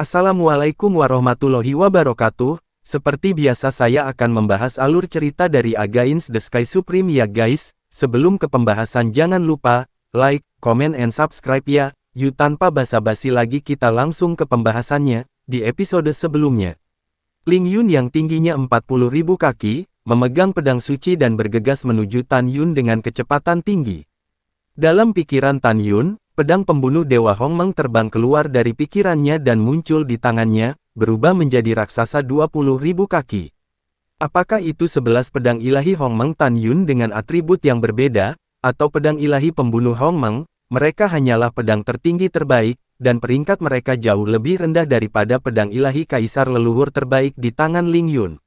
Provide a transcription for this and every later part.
Assalamualaikum warahmatullahi wabarakatuh. Seperti biasa saya akan membahas alur cerita dari Against the Sky Supreme ya guys. Sebelum ke pembahasan jangan lupa, like, comment and subscribe ya. Yuk tanpa basa-basi lagi kita langsung ke pembahasannya. Di episode sebelumnya, Ling Yun yang tingginya 40.000 kaki, memegang pedang suci dan bergegas menuju Tan Yun dengan kecepatan tinggi. Dalam pikiran Tan Yun, pedang pembunuh Dewa Hongmeng terbang keluar dari pikirannya dan muncul di tangannya, berubah menjadi raksasa 20.000 kaki. Apakah itu 11 pedang ilahi Hongmeng Tan Yun dengan atribut yang berbeda, atau pedang ilahi pembunuh Hongmeng? Mereka hanyalah pedang tertinggi terbaik, dan peringkat mereka jauh lebih rendah daripada pedang ilahi kaisar leluhur terbaik di tangan Ling Yun.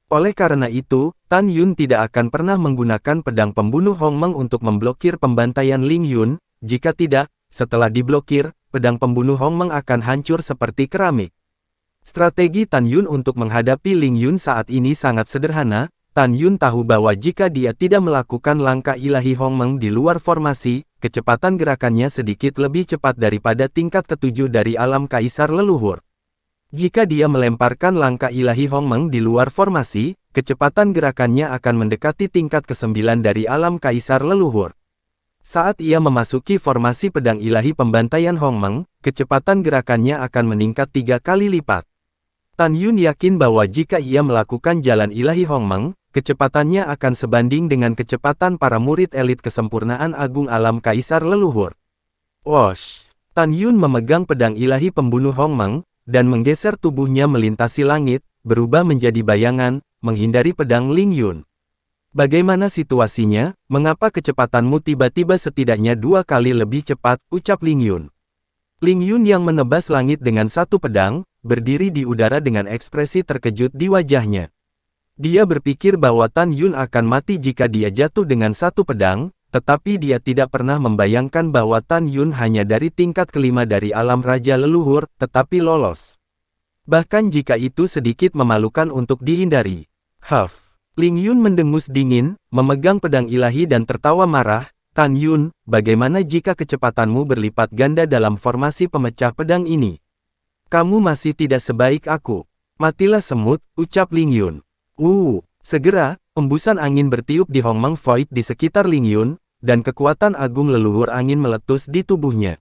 Oleh karena itu, Tan Yun tidak akan pernah menggunakan pedang pembunuh Hongmeng untuk memblokir pembantaian Ling Yun. Jika tidak, setelah diblokir, pedang pembunuh Hongmeng akan hancur seperti keramik. Strategi Tan Yun untuk menghadapi Ling Yun saat ini sangat sederhana. Tan Yun tahu bahwa jika dia tidak melakukan langkah ilahi Hongmeng di luar formasi, kecepatan gerakannya sedikit lebih cepat daripada tingkat ketujuh dari alam kaisar leluhur. Jika dia melemparkan langkah ilahi Hongmeng di luar formasi, kecepatan gerakannya akan mendekati tingkat ke-9 dari alam kaisar leluhur. Saat ia memasuki formasi pedang ilahi pembantaian Hongmeng, kecepatan gerakannya akan meningkat 3 kali lipat. Tan Yun yakin bahwa jika ia melakukan jalan ilahi Hongmeng, kecepatannya akan sebanding dengan kecepatan para murid elit kesempurnaan agung alam kaisar leluhur. Wosh! Tan Yun memegang pedang ilahi pembunuh Hongmeng, dan menggeser tubuhnya melintasi langit, berubah menjadi bayangan, menghindari pedang Ling Yun. Bagaimana situasinya? Mengapa kecepatanmu tiba-tiba setidaknya 2 kali lebih cepat, ucap Ling Yun. Ling Yun yang menebas langit dengan satu pedang, berdiri di udara dengan ekspresi terkejut di wajahnya. Dia berpikir bahwa Tan Yun akan mati jika dia jatuh dengan satu pedang, tetapi dia tidak pernah membayangkan bahwa Tan Yun hanya dari tingkat kelima dari alam raja leluhur, tetapi lolos. Bahkan jika itu sedikit memalukan untuk dihindari. Huff! Ling Yun mendengus dingin, memegang pedang ilahi dan tertawa marah. Tan Yun, bagaimana jika kecepatanmu berlipat ganda dalam formasi pemecah pedang ini? Kamu masih tidak sebaik aku. Matilah semut, ucap Ling Yun. Segera, embusan angin bertiup di Hongmeng Void di sekitar Ling Yun, dan kekuatan agung leluhur angin meletus di tubuhnya.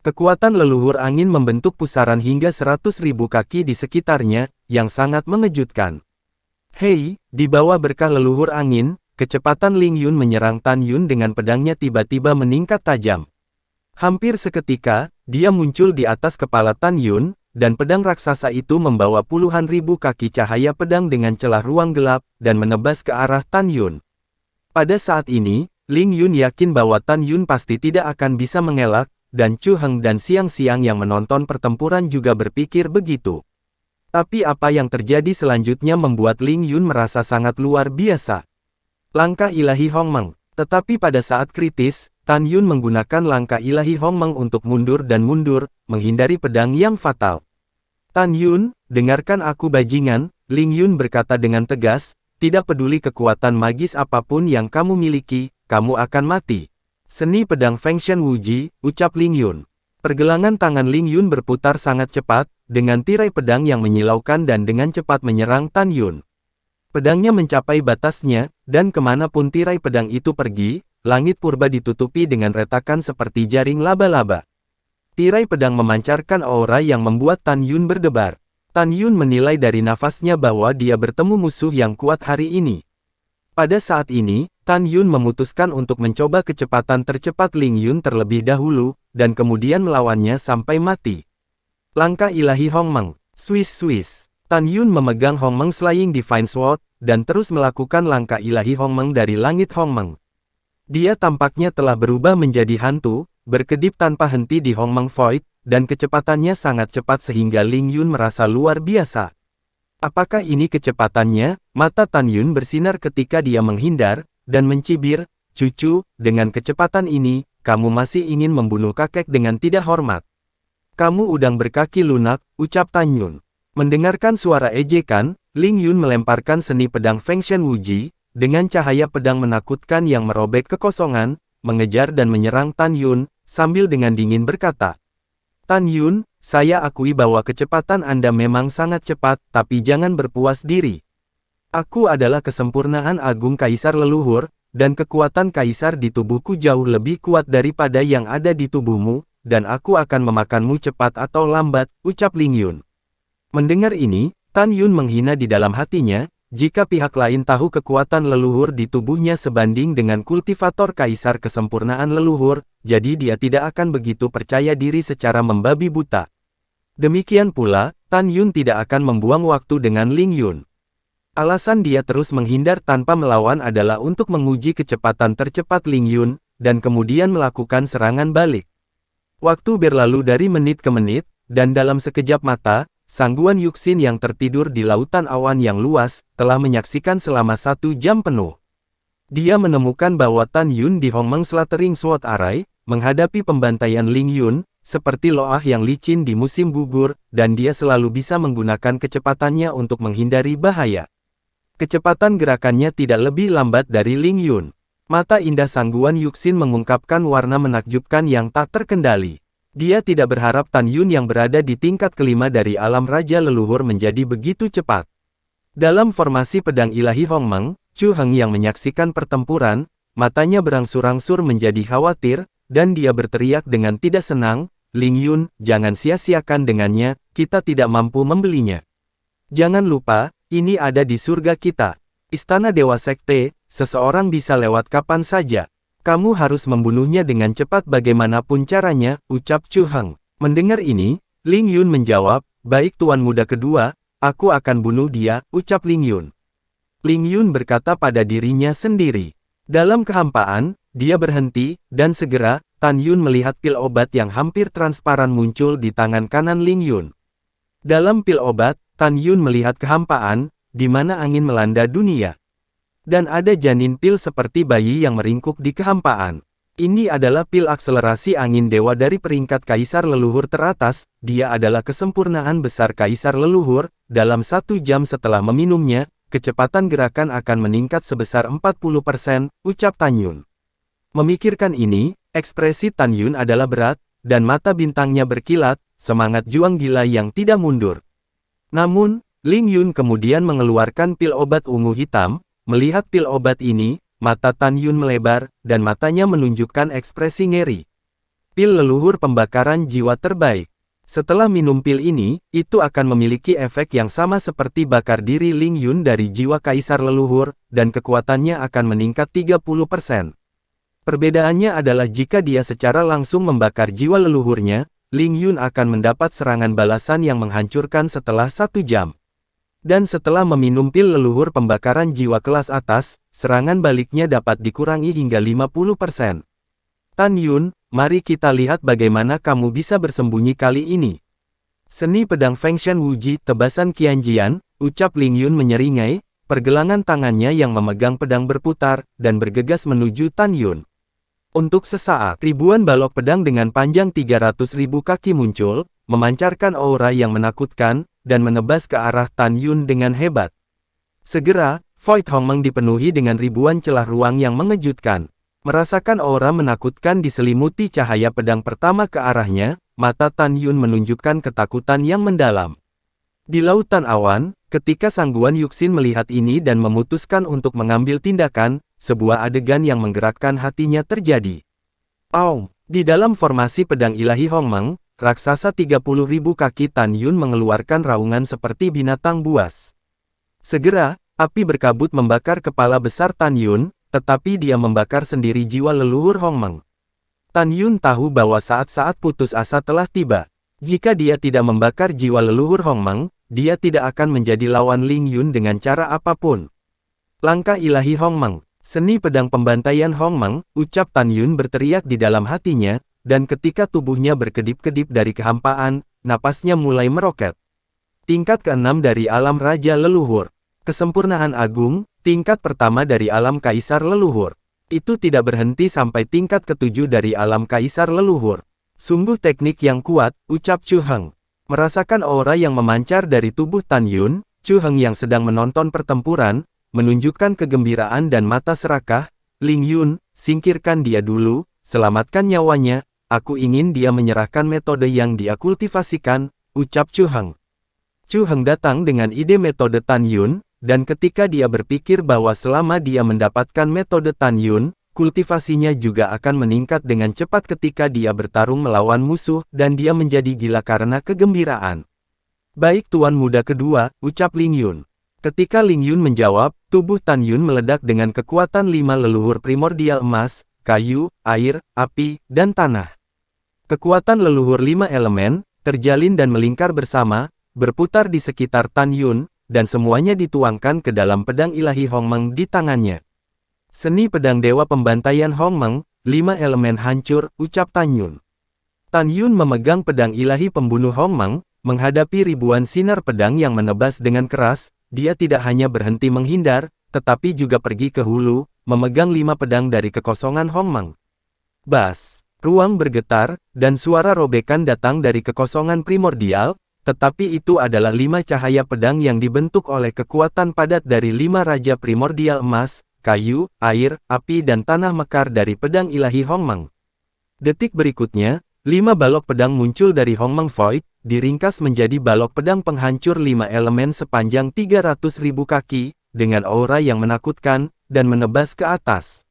Kekuatan leluhur angin membentuk pusaran hingga 100.000 kaki di sekitarnya, yang sangat mengejutkan. Hei, di bawah berkah leluhur angin, kecepatan Ling Yun menyerang Tan Yun dengan pedangnya tiba-tiba meningkat tajam. Hampir seketika, dia muncul di atas kepala Tan Yun, dan pedang raksasa itu membawa puluhan ribu kaki cahaya pedang dengan celah ruang gelap, dan menebas ke arah Tan Yun. Pada saat ini, Ling Yun yakin bahwa Tan Yun pasti tidak akan bisa mengelak, dan Chu Heng dan Siang Siang yang menonton pertempuran juga berpikir begitu. Tapi apa yang terjadi selanjutnya membuat Ling Yun merasa sangat luar biasa. Langkah ilahi Hongmeng. Tetapi pada saat kritis, Tan Yun menggunakan langkah ilahi Hongmeng untuk mundur dan mundur, menghindari pedang yang fatal. Tan Yun, dengarkan aku bajingan, Ling Yun berkata dengan tegas, tidak peduli kekuatan magis apapun yang kamu miliki, kamu akan mati. Seni pedang Fengshen Wuji, ucap Ling Yun. Pergelangan tangan Ling Yun berputar sangat cepat, dengan tirai pedang yang menyilaukan dan dengan cepat menyerang Tan Yun. Pedangnya mencapai batasnya, dan kemanapun tirai pedang itu pergi, langit purba ditutupi dengan retakan seperti jaring laba-laba. Tirai pedang memancarkan aura yang membuat Tan Yun berdebar. Tan Yun menilai dari nafasnya bahwa dia bertemu musuh yang kuat hari ini. Pada saat ini, Tan Yun memutuskan untuk mencoba kecepatan tercepat Ling Yun terlebih dahulu, dan kemudian melawannya sampai mati. Langkah ilahi Hongmeng. Swiss. Tan Yun memegang Hongmeng Slaying Divine Sword, dan terus melakukan langkah ilahi Hongmeng dari langit Hongmeng. Dia tampaknya telah berubah menjadi hantu, berkedip tanpa henti di Hongmeng Void, dan kecepatannya sangat cepat sehingga Ling Yun merasa luar biasa. Apakah ini kecepatannya? Mata Tan Yun bersinar ketika dia menghindar, dan mencibir, cucu, dengan kecepatan ini, kamu masih ingin membunuh kakek dengan tidak hormat. Kamu udang berkaki lunak, ucap Tan Yun. Mendengarkan suara ejekan, Ling Yun melemparkan seni pedang Fengshen Wuji, dengan cahaya pedang menakutkan yang merobek kekosongan, mengejar dan menyerang Tan Yun, sambil dengan dingin berkata, Tan Yun, saya akui bahwa kecepatan Anda memang sangat cepat, tapi jangan berpuas diri. Aku adalah kesempurnaan agung kaisar leluhur, dan kekuatan kaisar di tubuhku jauh lebih kuat daripada yang ada di tubuhmu, dan aku akan memakanmu cepat atau lambat, ucap Ling Yun. Mendengar ini, Tan Yun menghina di dalam hatinya, jika pihak lain tahu kekuatan leluhur di tubuhnya sebanding dengan kultivator kaisar kesempurnaan leluhur, jadi dia tidak akan begitu percaya diri secara membabi buta. Demikian pula, Tan Yun tidak akan membuang waktu dengan Ling Yun. Alasan dia terus menghindar tanpa melawan adalah untuk menguji kecepatan tercepat Ling Yun, dan kemudian melakukan serangan balik. Waktu berlalu dari menit ke menit, dan dalam sekejap mata, Sangguan Yuxin yang tertidur di lautan awan yang luas, telah menyaksikan selama 1 jam penuh. Dia menemukan bahwa Tan Yun di Hongmeng Slaughtering Sword Array, menghadapi pembantaian Ling Yun, seperti loah yang licin di musim gugur, dan dia selalu bisa menggunakan kecepatannya untuk menghindari bahaya. Kecepatan gerakannya tidak lebih lambat dari Ling Yun. Mata indah Sangguan Yuxin mengungkapkan warna menakjubkan yang tak terkendali. Dia tidak berharap Tan Yun yang berada di tingkat kelima dari alam raja leluhur menjadi begitu cepat. Dalam formasi pedang ilahi Hongmeng, Chu Heng yang menyaksikan pertempuran, matanya berangsur-angsur menjadi khawatir, dan dia berteriak dengan tidak senang, Ling Yun, jangan sia-siakan dengannya, kita tidak mampu membelinya. Jangan lupa, ini ada di surga kita. Istana Dewa Sekte, seseorang bisa lewat kapan saja. Kamu harus membunuhnya dengan cepat bagaimanapun caranya, ucap Chu Heng. Mendengar ini, Ling Yun menjawab, baik tuan muda kedua, aku akan bunuh dia, ucap Ling Yun. Ling Yun berkata pada dirinya sendiri. Dalam kehampaan, dia berhenti, dan segera, Tan Yun melihat pil obat yang hampir transparan muncul di tangan kanan Ling Yun. Dalam pil obat, Tan Yun melihat kehampaan, di mana angin melanda dunia. Dan ada janin pil seperti bayi yang meringkuk di kehampaan. Ini adalah pil akselerasi angin dewa dari peringkat kaisar leluhur teratas, dia adalah kesempurnaan besar kaisar leluhur, dalam 1 jam setelah meminumnya, kecepatan gerakan akan meningkat sebesar 40%, ucap Tan Yun. Memikirkan ini, ekspresi Tan Yun adalah berat, dan mata bintangnya berkilat, semangat juang gila yang tidak mundur. Namun, Ling Yun kemudian mengeluarkan pil obat ungu hitam. Melihat pil obat ini, mata Tan Yun melebar, dan matanya menunjukkan ekspresi ngeri. Pil leluhur pembakaran jiwa terbaik. Setelah minum pil ini, itu akan memiliki efek yang sama seperti bakar diri Ling Yun dari jiwa kaisar leluhur, dan kekuatannya akan meningkat 30%. Perbedaannya adalah jika dia secara langsung membakar jiwa leluhurnya, Ling Yun akan mendapat serangan balasan yang menghancurkan setelah 1 jam. Dan setelah meminum pil leluhur pembakaran jiwa kelas atas, serangan baliknya dapat dikurangi hingga 50%. Tan Yun, mari kita lihat bagaimana kamu bisa bersembunyi kali ini. Seni pedang Fengshen Wuji tebasan Qianjian, ucap Ling Yun menyeringai, pergelangan tangannya yang memegang pedang berputar, dan bergegas menuju Tan Yun. Untuk sesaat, ribuan balok pedang dengan panjang 300.000 kaki muncul, memancarkan aura yang menakutkan, dan menebas ke arah Tan Yun dengan hebat. Segera, Void Hongmeng dipenuhi dengan ribuan celah ruang yang mengejutkan. Merasakan aura menakutkan diselimuti cahaya pedang pertama ke arahnya, mata Tan Yun menunjukkan ketakutan yang mendalam. Di lautan awan, ketika Sangguan Yuxin melihat ini dan memutuskan untuk mengambil tindakan, sebuah adegan yang menggerakkan hatinya terjadi. Di dalam formasi pedang ilahi Hongmeng, raksasa 30.000 kaki Tan Yun mengeluarkan raungan seperti binatang buas. Segera, api berkabut membakar kepala besar Tan Yun, tetapi dia membakar sendiri jiwa leluhur Hongmeng. Tan Yun tahu bahwa saat-saat putus asa telah tiba. Jika dia tidak membakar jiwa leluhur Hongmeng, dia tidak akan menjadi lawan Ling Yun dengan cara apapun. Langkah ilahi Hongmeng, seni pedang pembantaian Hongmeng, ucap Tan Yun berteriak di dalam hatinya, dan ketika tubuhnya berkedip-kedip dari kehampaan, napasnya mulai meroket. Tingkat ke-6 dari alam raja leluhur. Kesempurnaan agung, tingkat pertama dari alam kaisar leluhur. Itu tidak berhenti sampai tingkat ke-7 dari alam kaisar leluhur. Sungguh teknik yang kuat, ucap Chu Heng. Merasakan aura yang memancar dari tubuh Tan Yun, Chu Heng yang sedang menonton pertempuran, menunjukkan kegembiraan dan mata serakah, Ling Yun, singkirkan dia dulu, selamatkan nyawanya, aku ingin dia menyerahkan metode yang dia kultivasikan, ucap Chu Heng. Chu Heng datang dengan ide metode Tan Yun, dan ketika dia berpikir bahwa selama dia mendapatkan metode Tan Yun, kultivasinya juga akan meningkat dengan cepat ketika dia bertarung melawan musuh dan dia menjadi gila karena kegembiraan. Baik Tuan Muda kedua, ucap Ling Yun. Ketika Ling Yun menjawab, tubuh Tan Yun meledak dengan kekuatan 5 leluhur primordial emas, kayu, air, api, dan tanah. Kekuatan leluhur 5 elemen, terjalin dan melingkar bersama, berputar di sekitar Tan Yun, dan semuanya dituangkan ke dalam pedang ilahi Hongmeng di tangannya. Seni pedang dewa pembantaian Hongmeng, 5 elemen hancur, ucap Tan Yun. Tan Yun memegang pedang ilahi pembunuh Hongmeng, menghadapi ribuan sinar pedang yang menebas dengan keras, dia tidak hanya berhenti menghindar, tetapi juga pergi ke hulu, memegang 5 pedang dari kekosongan Hongmeng. Bas, ruang bergetar, dan suara robekan datang dari kekosongan primordial, tetapi itu adalah 5 cahaya pedang yang dibentuk oleh kekuatan padat dari 5 raja primordial emas, kayu, air, api dan tanah mekar dari pedang ilahi Hongmeng. Detik berikutnya, 5 balok pedang muncul dari Hongmeng Void, diringkas menjadi balok pedang penghancur 5 elemen sepanjang 300.000 kaki, dengan aura yang menakutkan, dan menebas ke atas.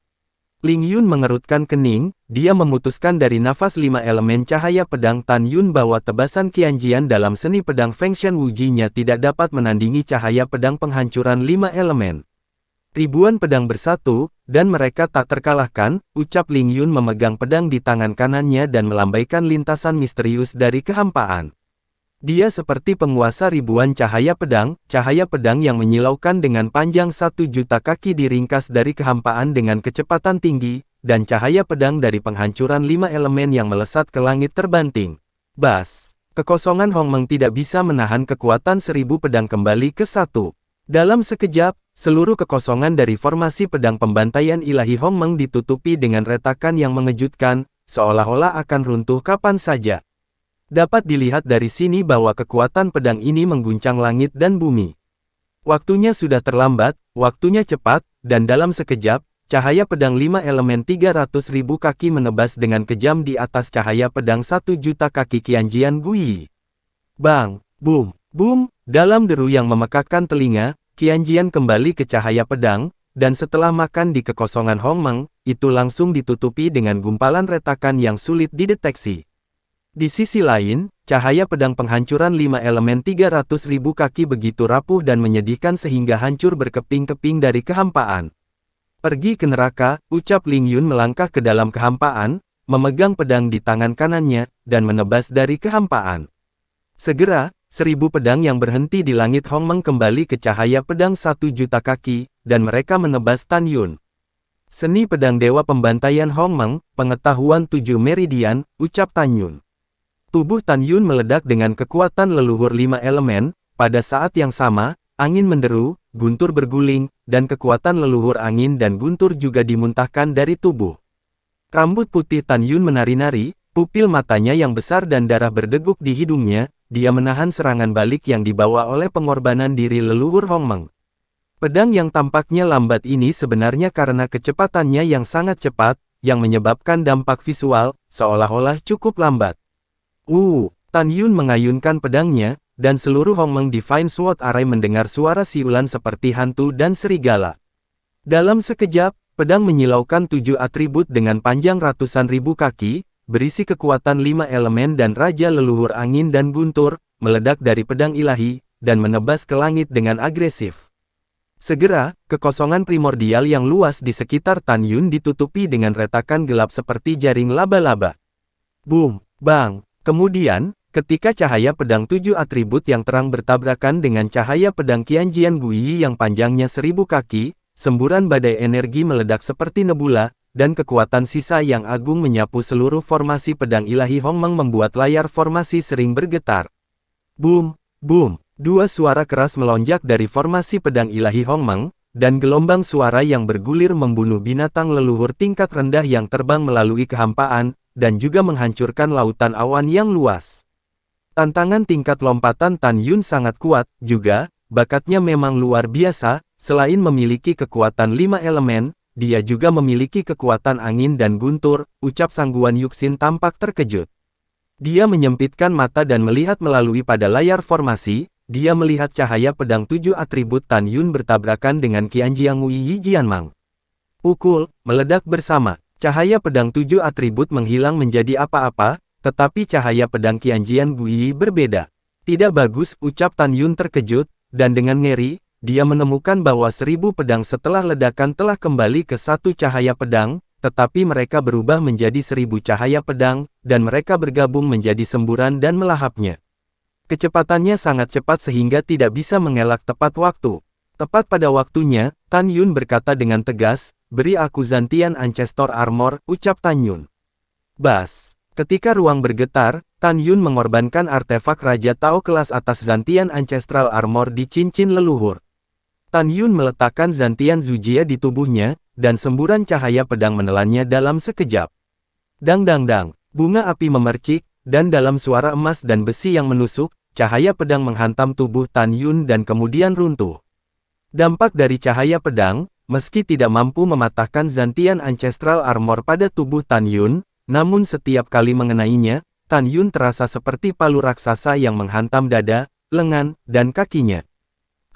Ling Yun mengerutkan kening, dia memutuskan dari nafas 5 elemen cahaya pedang Tan Yun bahwa tebasan Qianjian dalam seni pedang Fengshen Wuji-nya tidak dapat menandingi cahaya pedang penghancuran 5 elemen. Ribuan pedang bersatu, dan mereka tak terkalahkan, ucap Ling Yun memegang pedang di tangan kanannya dan melambaikan lintasan misterius dari kehampaan. Dia seperti penguasa ribuan cahaya pedang yang menyilaukan dengan panjang 1 juta kaki diringkas dari kehampaan dengan kecepatan tinggi, dan cahaya pedang dari penghancuran 5 elemen yang melesat ke langit terbanting. Bas! Kekosongan Hongmeng tidak bisa menahan kekuatan 1000 pedang kembali ke satu. Dalam sekejap, seluruh kekosongan dari formasi pedang pembantaian ilahi Hongmeng ditutupi dengan retakan yang mengejutkan, seolah-olah akan runtuh kapan saja. Dapat dilihat dari sini bahwa kekuatan pedang ini mengguncang langit dan bumi. Waktunya sudah terlambat, waktunya cepat, dan dalam sekejap, cahaya pedang 5 elemen 300.000 kaki menebas dengan kejam di atas cahaya pedang 1 juta kaki Qianjian Guyi. Bang! Boom! Boom! Dalam deru yang memekakkan telinga, Qianjian kembali ke cahaya pedang, dan setelah makan di kekosongan Hongmeng, itu langsung ditutupi dengan gumpalan retakan yang sulit dideteksi. Di sisi lain, cahaya pedang penghancuran 5 elemen 300.000 kaki begitu rapuh dan menyedihkan sehingga hancur berkeping-keping dari kehampaan. Pergi ke neraka, ucap Ling Yun melangkah ke dalam kehampaan, memegang pedang di tangan kanannya, dan menebas dari kehampaan. Segera, 1000 pedang yang berhenti di langit Hongmeng kembali ke cahaya pedang 1 juta kaki, dan mereka menebas Tan Yun. Seni pedang dewa pembantaian Hongmeng, pengetahuan 7 meridian, ucap Tan Yun. Tubuh Tan Yun meledak dengan kekuatan leluhur 5 elemen, pada saat yang sama, angin menderu, guntur berguling, dan kekuatan leluhur angin dan guntur juga dimuntahkan dari tubuh. Rambut putih Tan Yun menari-nari, pupil matanya yang besar dan darah berdeguk di hidungnya, dia menahan serangan balik yang dibawa oleh pengorbanan diri leluhur Hongmeng. Pedang yang tampaknya lambat ini sebenarnya karena kecepatannya yang sangat cepat, yang menyebabkan dampak visual, seolah-olah cukup lambat. Tan Yun mengayunkan pedangnya, dan seluruh Hongmeng Divine Sword Array mendengar suara siulan seperti hantu dan serigala. Dalam sekejap, pedang menyilaukan 7 atribut dengan panjang ratusan ribu kaki, berisi kekuatan 5 elemen dan raja leluhur angin dan guntur, meledak dari pedang ilahi, dan menebas ke langit dengan agresif. Segera, kekosongan primordial yang luas di sekitar Tan Yun ditutupi dengan retakan gelap seperti jaring laba-laba. Boom! Bang! Kemudian, ketika cahaya pedang 7 atribut yang terang bertabrakan dengan cahaya pedang Qianjian Guyi yang panjangnya 1000 kaki, semburan badai energi meledak seperti nebula, dan kekuatan sisa yang agung menyapu seluruh formasi pedang ilahi Hongmeng membuat layar formasi sering bergetar. Boom! Boom! Dua suara keras melonjak dari formasi pedang ilahi Hongmeng, dan gelombang suara yang bergulir membunuh binatang leluhur tingkat rendah yang terbang melalui kehampaan, dan juga menghancurkan lautan awan yang luas. Tantangan tingkat lompatan Tan Yun sangat kuat, juga, bakatnya memang luar biasa, selain memiliki kekuatan 5 elemen, dia juga memiliki kekuatan angin dan guntur, ucap Sangguan Yuxin tampak terkejut. Dia menyempitkan mata dan melihat melalui pada layar formasi, dia melihat cahaya pedang 7 atribut Tan Yun bertabrakan dengan Qianjiang Wu Yi Jianmang. Pukul, meledak bersama, cahaya pedang 7 atribut menghilang menjadi apa-apa, tetapi cahaya pedang Qianjiang Wu Yi berbeda. Tidak bagus, ucap Tan Yun terkejut, dan dengan ngeri, dia menemukan bahwa 1000 pedang setelah ledakan telah kembali ke satu cahaya pedang, tetapi mereka berubah menjadi 1000 cahaya pedang, dan mereka bergabung menjadi semburan dan melahapnya. Kecepatannya sangat cepat sehingga tidak bisa mengelak tepat waktu. Tepat pada waktunya, Tan Yun berkata dengan tegas, "Beri aku Zantian Ancestor Armor," ucap Tan Yun. Bas. Ketika ruang bergetar, Tan Yun mengorbankan artefak Raja Tao kelas atas Zantian Ancestral Armor di cincin leluhur. Tan Yun meletakkan Zantian Zujia di tubuhnya, dan semburan cahaya pedang menelannya dalam sekejap. Dang dang dang, bunga api memercik, dan dalam suara emas dan besi yang menusuk, cahaya pedang menghantam tubuh Tan Yun dan kemudian runtuh. Dampak dari cahaya pedang, meski tidak mampu mematahkan Zantian Ancestral Armor pada tubuh Tan Yun, namun setiap kali mengenainya, Tan Yun terasa seperti palu raksasa yang menghantam dada, lengan, dan kakinya.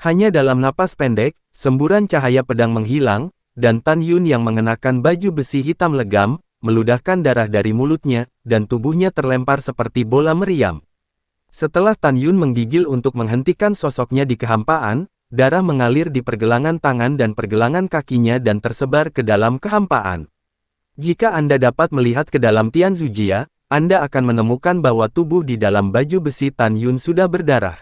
Hanya dalam napas pendek, semburan cahaya pedang menghilang, dan Tan Yun yang mengenakan baju besi hitam legam, meludahkan darah dari mulutnya, dan tubuhnya terlempar seperti bola meriam. Setelah Tan Yun menggigil untuk menghentikan sosoknya di kehampaan, darah mengalir di pergelangan tangan dan pergelangan kakinya dan tersebar ke dalam kehampaan. Jika Anda dapat melihat ke dalam Tian Zujia, Anda akan menemukan bahwa tubuh di dalam baju besi Tan Yun sudah berdarah.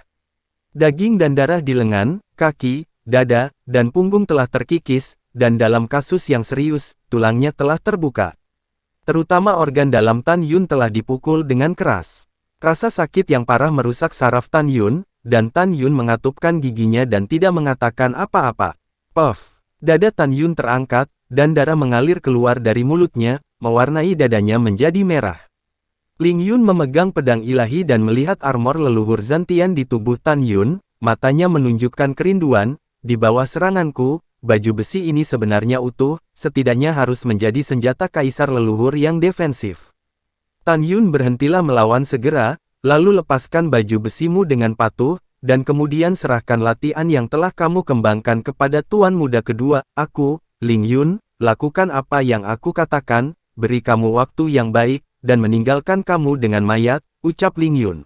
Daging dan darah di lengan, kaki, dada, dan punggung telah terkikis, dan dalam kasus yang serius, tulangnya telah terbuka. Terutama organ dalam Tan Yun telah dipukul dengan keras. Rasa sakit yang parah merusak saraf Tan Yun, dan Tan Yun mengatupkan giginya dan tidak mengatakan apa-apa. Puff! Dada Tan Yun terangkat, dan darah mengalir keluar dari mulutnya, mewarnai dadanya menjadi merah. Ling Yun memegang pedang ilahi dan melihat armor leluhur Zantian di tubuh Tan Yun, matanya menunjukkan kerinduan, di bawah seranganku, baju besi ini sebenarnya utuh, setidaknya harus menjadi senjata kaisar leluhur yang defensif. Tan Yun berhentilah melawan segera, lalu lepaskan baju besimu dengan patuh, dan kemudian serahkan latihan yang telah kamu kembangkan kepada Tuan Muda kedua, aku, Ling Yun, lakukan apa yang aku katakan, beri kamu waktu yang baik, dan meninggalkan kamu dengan mayat, ucap Ling Yun.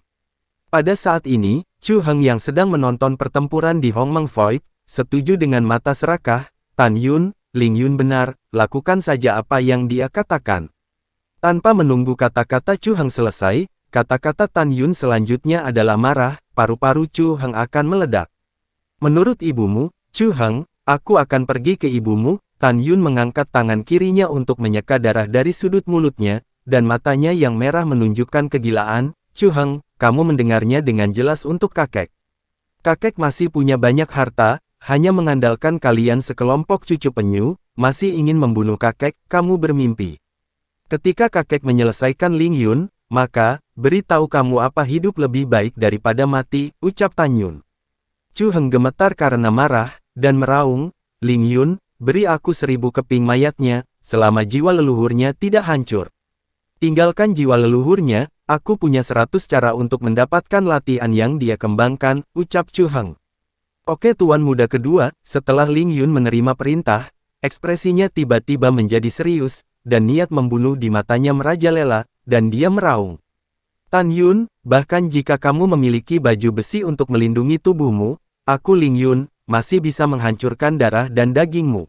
Pada saat ini, Chu Heng yang sedang menonton pertempuran di Hongmeng Void, setuju dengan mata serakah, Tan Yun, Ling Yun benar, lakukan saja apa yang dia katakan. Tanpa menunggu kata-kata Chu Heng selesai, kata-kata Tan Yun selanjutnya adalah marah, paru-paru Chu Heng akan meledak. Menurut ibumu, Chu Heng, aku akan pergi ke ibumu. Tan Yun mengangkat tangan kirinya untuk menyeka darah dari sudut mulutnya, dan matanya yang merah menunjukkan kegilaan. Chu Heng, kamu mendengarnya dengan jelas untuk kakek. Kakek masih punya banyak harta, hanya mengandalkan kalian sekelompok cucu penyu, masih ingin membunuh kakek, kamu bermimpi. Ketika kakek menyelesaikan Ling Yun, maka, beritahu kamu apa hidup lebih baik daripada mati, ucap Tan Yun. Chu Heng gemetar karena marah, dan meraung, Ling Yun, beri aku 1000 keping mayatnya, selama jiwa leluhurnya tidak hancur. Tinggalkan jiwa leluhurnya, aku punya 100 cara untuk mendapatkan latihan yang dia kembangkan, ucap Chu Heng. Oke Tuan Muda kedua, setelah Ling Yun menerima perintah, ekspresinya tiba-tiba menjadi serius, dan niat membunuh di matanya merajalela, dan dia meraung. Tan Yun, bahkan jika kamu memiliki baju besi untuk melindungi tubuhmu, aku Ling Yun, masih bisa menghancurkan darah dan dagingmu.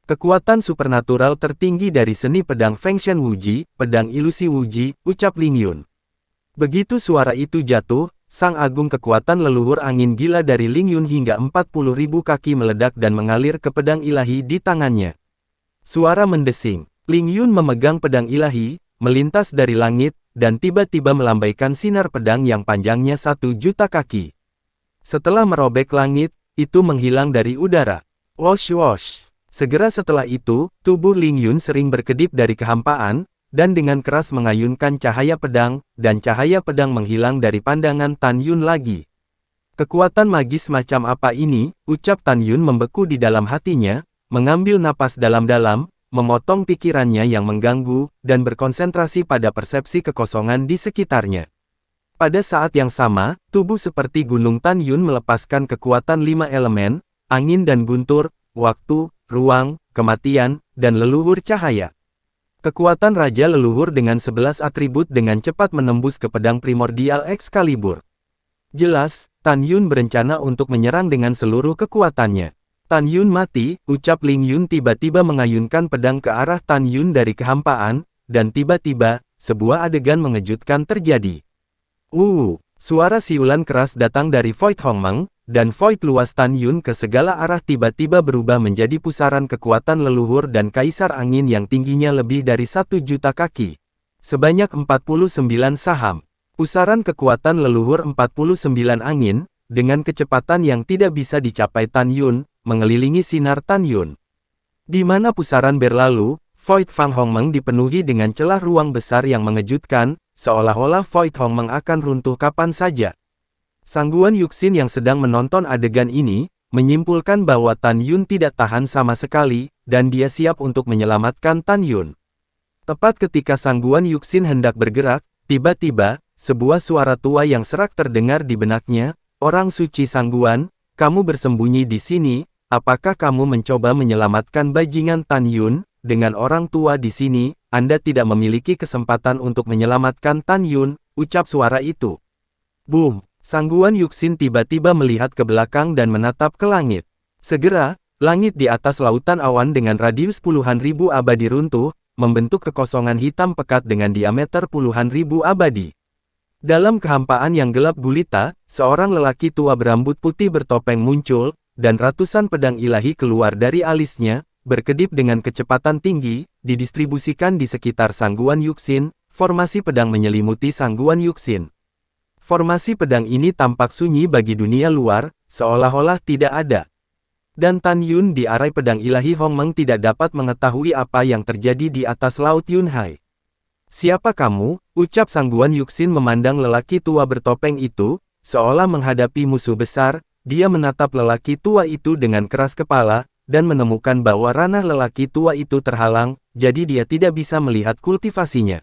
Kekuatan supernatural tertinggi dari seni pedang Fengshen Wuji, pedang ilusi Wuji, ucap Ling Yun. Begitu suara itu jatuh, sang agung kekuatan leluhur angin gila dari Ling Yun hingga 40.000 kaki meledak dan mengalir ke pedang ilahi di tangannya. Suara mendesing. Ling Yun memegang pedang ilahi, melintas dari langit, dan tiba-tiba melambaikan sinar pedang yang panjangnya 1.000.000 kaki. Setelah merobek langit, itu menghilang dari udara. Wosh wosh. Segera setelah itu, tubuh Ling Yun sering berkedip dari kehampaan, dan dengan keras mengayunkan cahaya pedang, dan cahaya pedang menghilang dari pandangan Tan Yun lagi. Kekuatan magis macam apa ini, ucap Tan Yun membeku di dalam hatinya, mengambil napas dalam-dalam, memotong pikirannya yang mengganggu, dan berkonsentrasi pada persepsi kekosongan di sekitarnya. Pada saat yang sama, tubuh seperti Gunung Tan Yun melepaskan kekuatan 5 elemen, angin dan guntur, waktu, ruang, kematian, dan leluhur cahaya. Kekuatan Raja Leluhur dengan 11 atribut dengan cepat menembus ke pedang primordial Excalibur. Jelas, Tan Yun berencana untuk menyerang dengan seluruh kekuatannya. Tan Yun mati, ucap Ling Yun tiba-tiba mengayunkan pedang ke arah Tan Yun dari kehampaan, dan tiba-tiba, sebuah adegan mengejutkan terjadi. Suara siulan keras datang dari Void Hongmeng, dan Void luas Tan Yun ke segala arah tiba-tiba berubah menjadi pusaran kekuatan leluhur dan kaisar angin yang tingginya lebih dari 1 juta kaki. Sebanyak 49 saham. Pusaran kekuatan leluhur 49 angin, dengan kecepatan yang tidak bisa dicapai Tan Yun, mengelilingi sinar Tan Yun. Di mana pusaran berlalu, Void Fang Hongmeng dipenuhi dengan celah ruang besar yang mengejutkan, seolah-olah Void Hongmeng akan runtuh kapan saja. Sangguan Yuxin yang sedang menonton adegan ini, menyimpulkan bahwa Tan Yun tidak tahan sama sekali, dan dia siap untuk menyelamatkan Tan Yun. Tepat ketika Sangguan Yuxin hendak bergerak, tiba-tiba, sebuah suara tua yang serak terdengar di benaknya, "Orang suci Sangguan, kamu bersembunyi di sini, apakah kamu mencoba menyelamatkan bajingan Tan Yun? Dengan orang tua di sini, Anda tidak memiliki kesempatan untuk menyelamatkan Tan Yun," ucap suara itu. Boom! Sangguan Yuxin tiba-tiba melihat ke belakang dan menatap ke langit. Segera, langit di atas lautan awan dengan radius puluhan ribu abadi runtuh, membentuk kekosongan hitam pekat dengan diameter puluhan ribu abadi. Dalam kehampaan yang gelap gulita, seorang lelaki tua berambut putih bertopeng muncul, dan ratusan pedang ilahi keluar dari alisnya, berkedip dengan kecepatan tinggi, didistribusikan di sekitar Sangguan Yuxin. Formasi pedang menyelimuti Sangguan Yuxin. Formasi pedang ini tampak sunyi bagi dunia luar, seolah-olah tidak ada. Dan Tan Yun di arai pedang ilahi Hongmeng tidak dapat mengetahui apa yang terjadi di atas Laut Yunhai. "Siapa kamu?" ucap Sangguan Yuxin memandang lelaki tua bertopeng itu, seolah menghadapi musuh besar. Dia menatap lelaki tua itu dengan keras kepala, dan menemukan bahwa ranah lelaki tua itu terhalang, jadi dia tidak bisa melihat kultivasinya.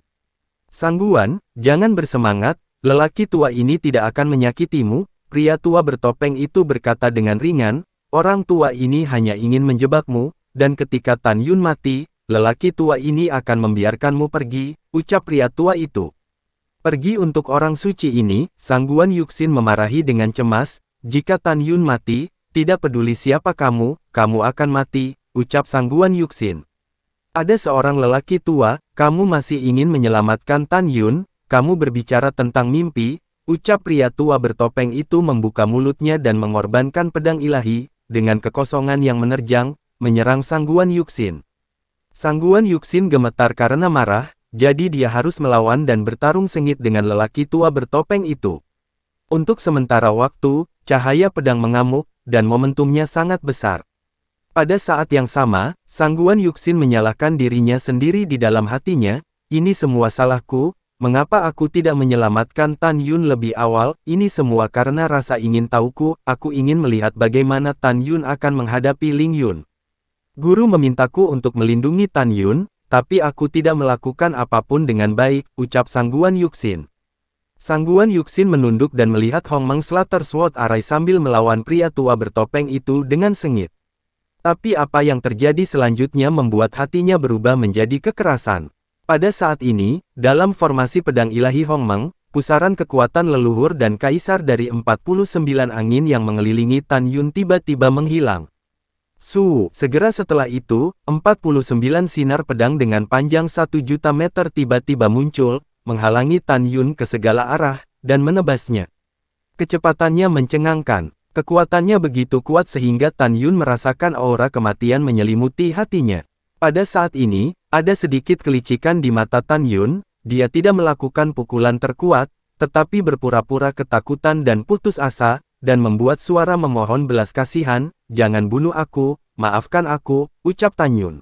"Sangguan, jangan bersemangat, lelaki tua ini tidak akan menyakitimu," pria tua bertopeng itu berkata dengan ringan. "Orang tua ini hanya ingin menjebakmu, dan ketika Tan Yun mati, lelaki tua ini akan membiarkanmu pergi," ucap pria tua itu. "Pergi untuk orang suci ini," Sangguan Yuxin memarahi dengan cemas. "Jika Tan Yun mati, tidak peduli siapa kamu akan mati," ucap Sangguan Yuxin. "Ada seorang lelaki tua, kamu masih ingin menyelamatkan Tan Yun, kamu berbicara tentang mimpi," ucap pria tua bertopeng itu membuka mulutnya dan mengorbankan pedang ilahi, dengan kekosongan yang menerjang, menyerang Sangguan Yuxin. Sangguan Yuxin gemetar karena marah, jadi dia harus melawan dan bertarung sengit dengan lelaki tua bertopeng itu. Untuk sementara waktu, cahaya pedang mengamuk, dan momentumnya sangat besar. Pada saat yang sama, Sangguan Yuxin menyalahkan dirinya sendiri di dalam hatinya, "Ini semua salahku, mengapa aku tidak menyelamatkan Tan Yun lebih awal? Ini semua karena rasa ingin tahuku, aku ingin melihat bagaimana Tan Yun akan menghadapi Ling Yun. Guru memintaku untuk melindungi Tan Yun, tapi aku tidak melakukan apapun dengan baik," ucap Sangguan Yuxin. Sangguan Yuxin menunduk dan melihat Hongmeng Slater Sword Array sambil melawan pria tua bertopeng itu dengan sengit. Tapi apa yang terjadi selanjutnya membuat hatinya berubah menjadi kekerasan. Pada saat ini, dalam formasi pedang ilahi Hongmeng, pusaran kekuatan leluhur dan kaisar dari 49 angin yang mengelilingi Tan Yun tiba-tiba menghilang. Segera setelah itu, 49 sinar pedang dengan panjang 1 juta meter tiba-tiba muncul, menghalangi Tan Yun ke segala arah, dan menebasnya. Kecepatannya mencengangkan. Kekuatannya begitu kuat sehingga Tan Yun merasakan aura kematian menyelimuti hatinya. Pada saat ini, ada sedikit kelicikan di mata Tan Yun. Dia tidak melakukan pukulan terkuat, tetapi berpura-pura ketakutan dan putus asa, dan membuat suara memohon belas kasihan. "Jangan bunuh aku, maafkan aku," ucap Tan Yun.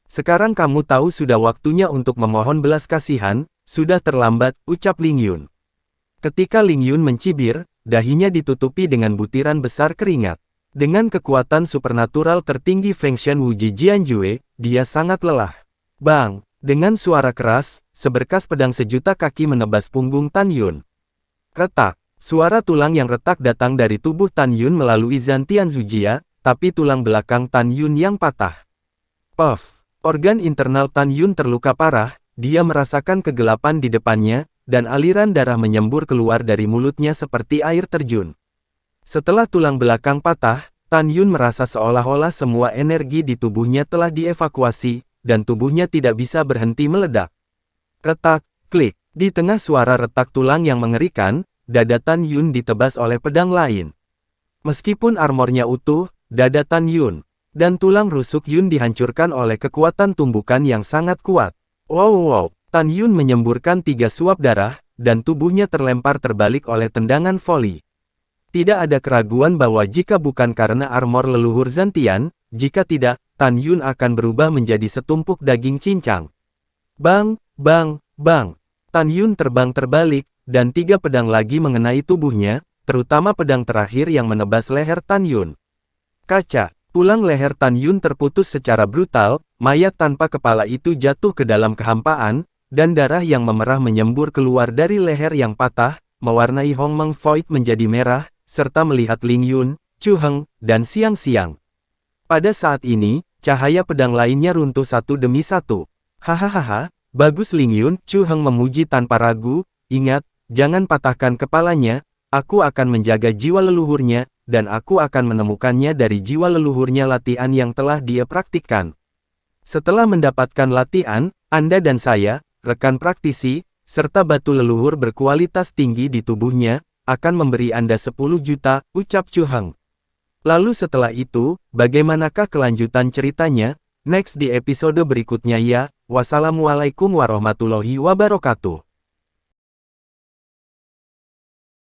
"Sekarang kamu tahu sudah waktunya untuk memohon belas kasihan. Sudah terlambat," ucap Ling Yun. Ketika Ling Yun mencibir, dahinya ditutupi dengan butiran besar keringat. Dengan kekuatan supernatural tertinggi Feng Shen Wuji Jianjue, dia sangat lelah. Bang! Dengan suara keras, seberkas pedang sejuta kaki menebas punggung Tan Yun. Retak! Suara tulang yang retak datang dari tubuh Tan Yun melalui Zantian Zujia, tapi tulang belakang Tan Yun yang patah. Puff! Organ internal Tan Yun terluka parah, dia merasakan kegelapan di depannya, dan aliran darah menyembur keluar dari mulutnya seperti air terjun. Setelah tulang belakang patah, Tan Yun merasa seolah-olah semua energi di tubuhnya telah dievakuasi, dan tubuhnya tidak bisa berhenti meledak. Retak, klik. Di tengah suara retak tulang yang mengerikan, dada Tan Yun ditebas oleh pedang lain. Meskipun armornya utuh, dada Tan Yun dan tulang rusuk Yun dihancurkan oleh kekuatan tumbukan yang sangat kuat. Wow! Tan Yun menyemburkan 3 suap darah, dan tubuhnya terlempar terbalik oleh tendangan voli. Tidak ada keraguan bahwa jika bukan karena armor leluhur Zantian, jika tidak, Tan Yun akan berubah menjadi setumpuk daging cincang. Bang! Bang! Bang! Tan Yun terbang terbalik, dan 3 pedang lagi mengenai tubuhnya, terutama pedang terakhir yang menebas leher Tan Yun. Kaca! Tulang leher Tan Yun terputus secara brutal, mayat tanpa kepala itu jatuh ke dalam kehampaan, dan darah yang memerah menyembur keluar dari leher yang patah, mewarnai Hong Meng Void menjadi merah, serta melihat Ling Yun, Chu Heng, dan Xiang Xiang. Pada saat ini, cahaya pedang lainnya runtuh satu demi satu. Hahaha, bagus Ling Yun, Chu Heng memuji tanpa ragu, ingat, jangan patahkan kepalanya, aku akan menjaga jiwa leluhurnya, dan aku akan menemukannya dari jiwa leluhurnya latihan yang telah dia praktikkan. Setelah mendapatkan latihan, Anda dan saya, rekan praktisi, serta batu leluhur berkualitas tinggi di tubuhnya, akan memberi Anda 10 juta, ucap Chu Heng. Lalu setelah itu, bagaimanakah kelanjutan ceritanya? Next di episode berikutnya ya. Wassalamualaikum warahmatullahi wabarakatuh.